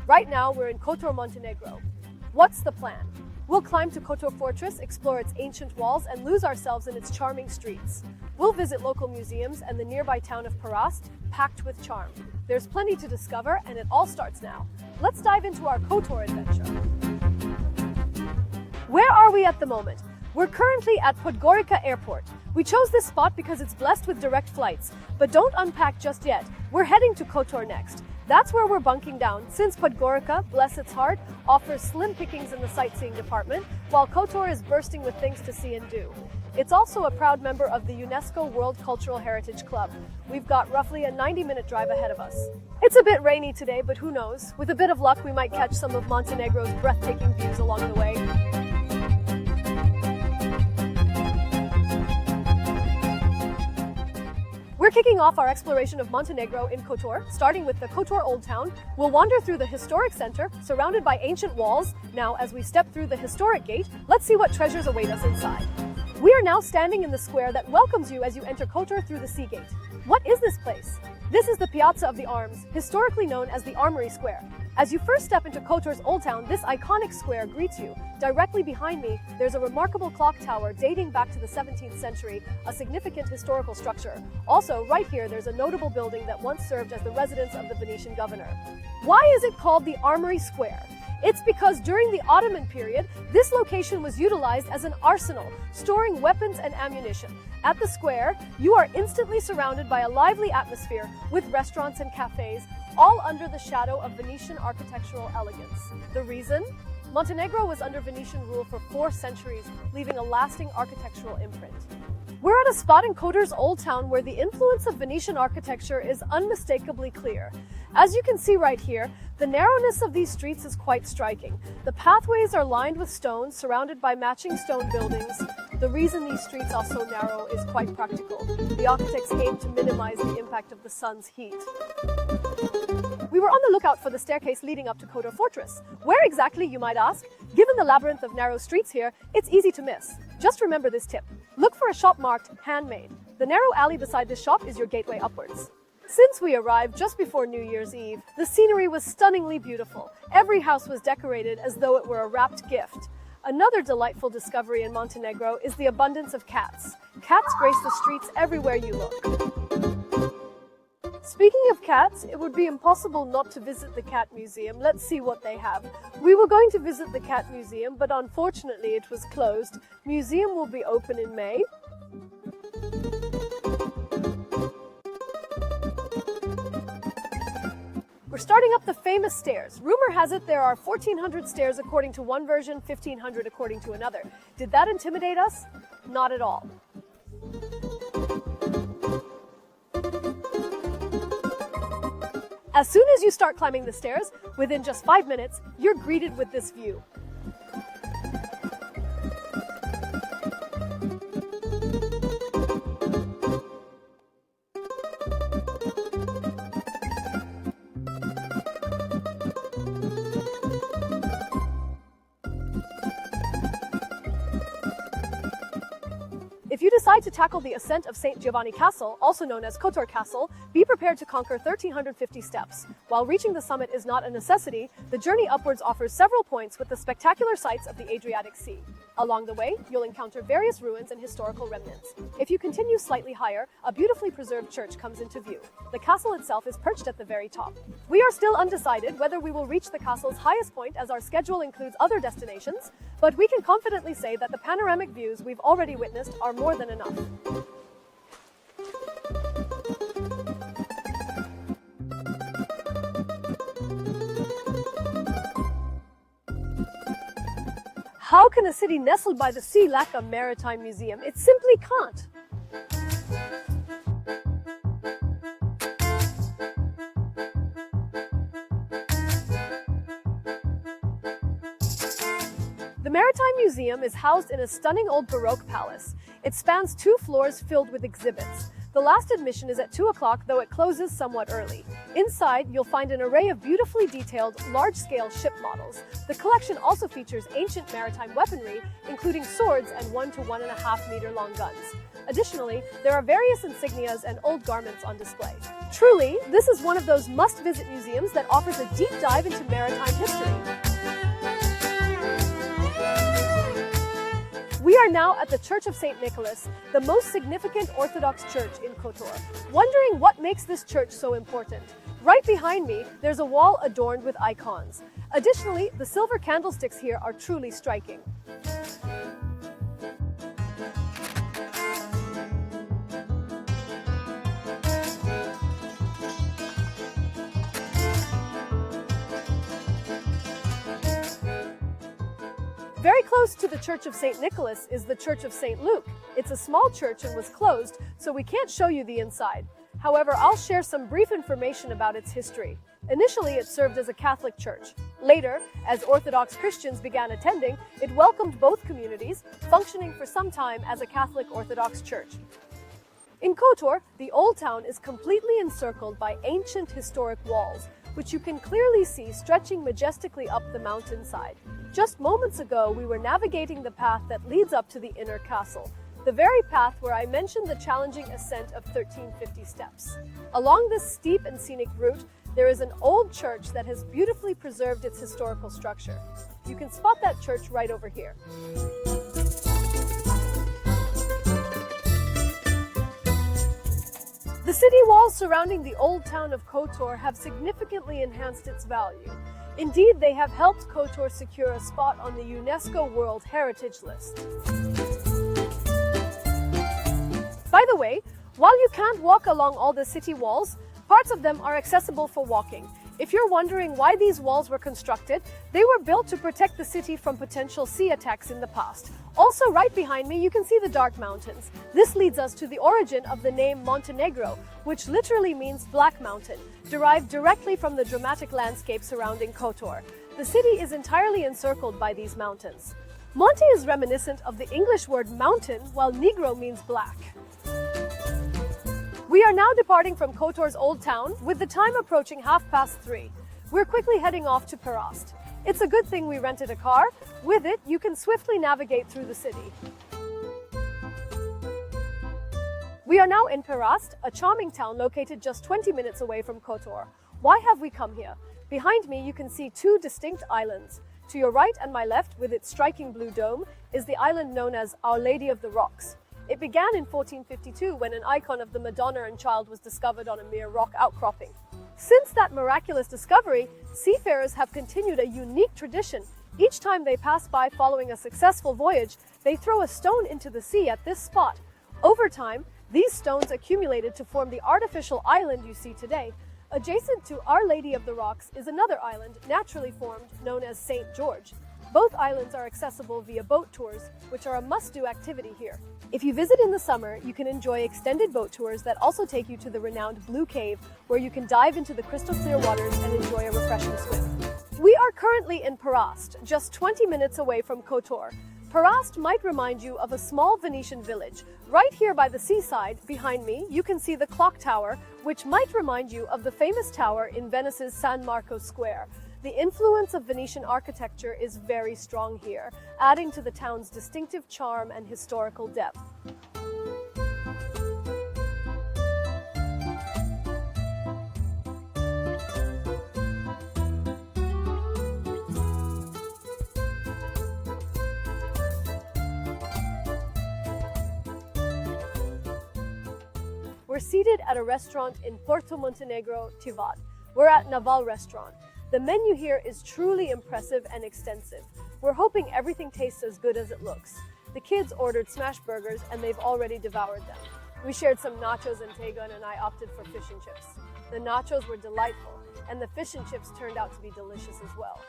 Right now, we're in Kotor, Montenegro. What's the plan? We'll climb to Kotor Fortress, explore its ancient walls, and lose ourselves in its charming streets. We'll visit local museums and the nearby town of Perast, packed with charm. There's plenty to discover, and it all starts now. Let's dive into our Kotor adventure. Where are we at the moment? We're currently at Podgorica Airport. We chose this spot because it's blessed with direct flights, but don't unpack just yet. We're heading to Kotor next. That's where we're bunking down, since Podgorica, bless its heart, offers slim pickings in the sightseeing department, while Kotor is bursting with things to see and do. It's also a proud member of the UNESCO World Cultural Heritage Club. We've got roughly a 90-minute drive ahead of us. It's a bit rainy today, but who knows? With a bit of luck, we might catch some of Montenegro's breathtaking views along the way. We're kicking off our exploration of Montenegro in Kotor, starting with the Kotor Old Town. We'll wander through the historic center, surrounded by ancient walls. Now, as we step through the historic gate, let's see what treasures await us inside. We are now standing in the square that welcomes you as you enter Kotor through the sea gate. What is this place? This is the Piazza of the Arms, historically known as the Armory Square. As you first step into Kotor's Old Town, this iconic square greets you. Directly behind me, there's a remarkable clock tower dating back to the 17th century, a significant historical structure. Also, right here, there's a notable building that once served as the residence of the Venetian governor. Why is it called the Armory Square? It's because during the Ottoman period, this location was utilized as an arsenal, storing weapons and ammunition. At the square, you are instantly surrounded by a lively atmosphere with restaurants and cafes, all under the shadow of Venetian architectural elegance. The reason? Montenegro was under Venetian rule for 4 centuries, leaving a lasting architectural imprint. We're at a spot in Kotor's Old Town where the influence of Venetian architecture is unmistakably clear. As you can see right here, the narrowness of these streets is quite striking. The pathways are lined with stone, surrounded by matching stone buildings. The reason these streets are so narrow is quite practical. The architects aim to minimize the impact of the sun's heat. We were on the lookout for the staircase leading up to Kotor Fortress. Where exactly, you might ask? Given the labyrinth of narrow streets here, it's easy to miss. Just remember this tip. Look for a shop marked handmade. The narrow alley beside this shop is your gateway upwards. Since we arrived just before New Year's Eve, the scenery was stunningly beautiful. Every house was decorated as though it were a wrapped gift. Another delightful discovery in Montenegro is the abundance of cats. Cats grace the streets everywhere you look. Speaking of cats, it would be impossible not to visit the cat museum. Let's see what they have. We were going to visit the cat museum, but unfortunately it was closed. Museum will be open in May. We're starting up the famous stairs. Rumor has it there are 1,400 stairs according to one version, 1,500 according to another. Did that intimidate us? Not at all. As soon as you start climbing the stairs, within just 5 minutes, you're greeted with this view. If you decide to tackle the ascent of St. Giovanni Castle, also known as Kotor Castle, be prepared to conquer 1,350 steps. While reaching the summit is not a necessity, the journey upwards offers several points with the spectacular sights of the Adriatic Sea. Along the way, you'll encounter various ruins and historical remnants. If you continue slightly higher, a beautifully preserved church comes into view. The castle itself is perched at the very top. We are still undecided whether we will reach the castle's highest point, as our schedule includes other destinations, but we can confidently say that the panoramic views we've already witnessed are more than enough. How can a city nestled by the sea lack a maritime museum? It simply can't. The Maritime Museum is housed in a stunning old Baroque palace. It spans 2 floors filled with exhibits. The last admission is at 2 o'clock, though it closes somewhat early. Inside, you'll find an array of beautifully detailed, large-scale ship models. The collection also features ancient maritime weaponry, including swords and 1 to 1.5 meter long guns. Additionally, there are various insignias and old garments on display. Truly, this is one of those must-visit museums that offers a deep dive into maritime are now at the Church of St. Nicholas, the most significant Orthodox church in Kotor. Wondering what makes this church so important? Right behind me, there's a wall adorned with icons. Additionally, the silver candlesticks here are truly striking. Very close to the Church of St. Nicholas is the Church of St. Luke. It's a small church and was closed, so we can't show you the inside. However, I'll share some brief information about its history. Initially, it served as a Catholic church. Later, as Orthodox Christians began attending, it welcomed both communities, functioning for some time as a Catholic Orthodox church. In Kotor, the Old Town is completely encircled by ancient historic walls, which you can clearly see stretching majestically up the mountainside. Just moments ago, we were navigating the path that leads up to the inner castle, the very path where I mentioned the challenging ascent of 1350 steps. Along this steep and scenic route, there is an old church that has beautifully preserved its historical structure. You can spot that church right over here. The city walls surrounding the old town of Kotor have significantly enhanced its value. Indeed, they have helped Kotor secure a spot on the UNESCO World Heritage List. By the way, while you can't walk along all the city walls, parts of them are accessible for walking. If you're wondering why these walls were constructed, they were built to protect the city from potential sea attacks in the past. Also, right behind me, you can see the dark mountains. This leads us to the origin of the name Montenegro, which literally means Black Mountain, derived directly from the dramatic landscape surrounding Kotor. The city is entirely encircled by these mountains. Monte is reminiscent of the English word mountain, while Negro means black. We are now departing from Kotor's Old Town, with the time approaching 3:30. We're quickly heading off to Perast. It's a good thing we rented a car. With it, you can swiftly navigate through the city. We are now in Perast, a charming town located just 20 minutes away from Kotor. Why have we come here? Behind me, you can see two distinct islands. To your right and my left, with its striking blue dome, is the island known as Our Lady of the Rocks. It began in 1452 when an icon of the Madonna and Child was discovered on a mere rock outcropping. Since that miraculous discovery, seafarers have continued a unique tradition. Each time they pass by following a successful voyage, they throw a stone into the sea at this spot. Over time, these stones accumulated to form the artificial island you see today. Adjacent to Our Lady of the Rocks is another island, naturally formed, known as St. George. Both islands are accessible via boat tours, which are a must-do activity here. If you visit in the summer, you can enjoy extended boat tours that also take you to the renowned Blue Cave, where you can dive into the crystal clear waters and enjoy a refreshing swim. We are currently in Perast, just 20 minutes away from Kotor. Perast might remind you of a small Venetian village. Right here by the seaside, behind me, you can see the clock tower, which might remind you of the famous tower in Venice's San Marco Square. The influence of Venetian architecture is very strong here, adding to the town's distinctive charm and historical depth. We're seated at a restaurant in Porto Montenegro, Tivat. We're at Naval Restaurant. The menu here is truly impressive and extensive. We're hoping everything tastes as good as it looks. The kids ordered smash burgers and they've already devoured them. We shared some nachos and Tanjga and I opted for fish and chips. The nachos were delightful and the fish and chips turned out to be delicious as well.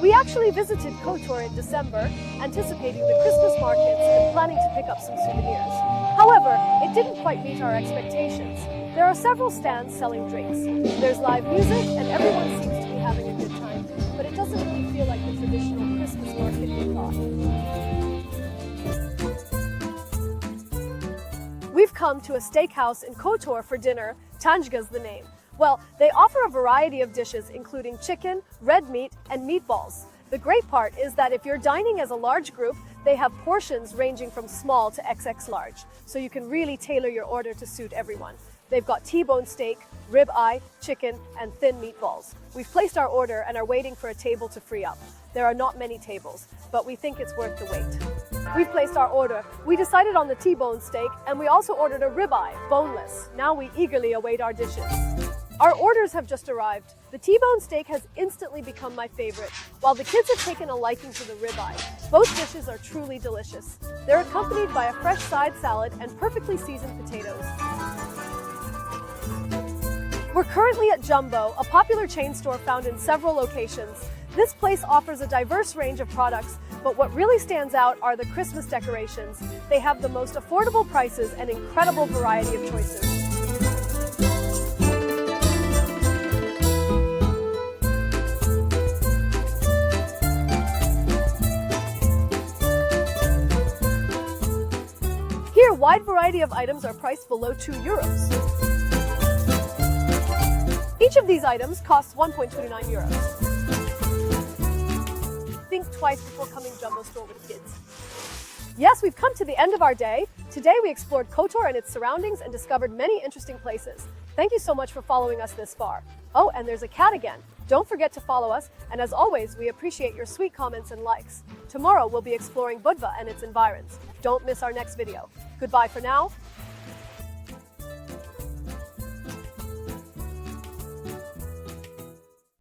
We actually visited Kotor in December, anticipating the Christmas markets and planning to pick up some souvenirs. However, it didn't quite meet our expectations. There are several stands selling drinks. There's live music and everyone seems to be having a good time, but it doesn't really feel like the traditional Christmas market we thought. We've come to a steakhouse in Kotor for dinner. Tanjga's the name. Well, they offer a variety of dishes including chicken, red meat, and meatballs. The great part is that if you're dining as a large group, they have portions ranging from small to XX large, so you can really tailor your order to suit everyone. They've got T-bone steak, rib-eye, chicken, and thin meatballs. We've placed our order and are waiting for a table to free up. There are not many tables, but we think it's worth the wait. We've placed our order. We decided on the T-bone steak, and we also ordered a rib-eye, boneless. Now we eagerly await our dishes. Our orders have just arrived. The T-bone steak has instantly become my favorite, while the kids have taken a liking to the rib-eye. Both dishes are truly delicious. They're accompanied by a fresh side salad and perfectly seasoned potatoes. We're currently at Jumbo, a popular chain store found in several locations. This place offers a diverse range of products, but what really stands out are the Christmas decorations. They have the most affordable prices and incredible variety of choices. Here, a wide variety of items are priced below €2. Each of these items costs €1.29. Think twice before coming to Jumbo store with kids. Yes, we've come to the end of our day. Today we explored Kotor and its surroundings and discovered many interesting places. Thank you so much for following us this far. Oh, and there's a cat again. Don't forget to follow us, and as always, we appreciate your sweet comments and likes. Tomorrow we'll be exploring Budva and its environs. Don't miss our next video. Goodbye for now.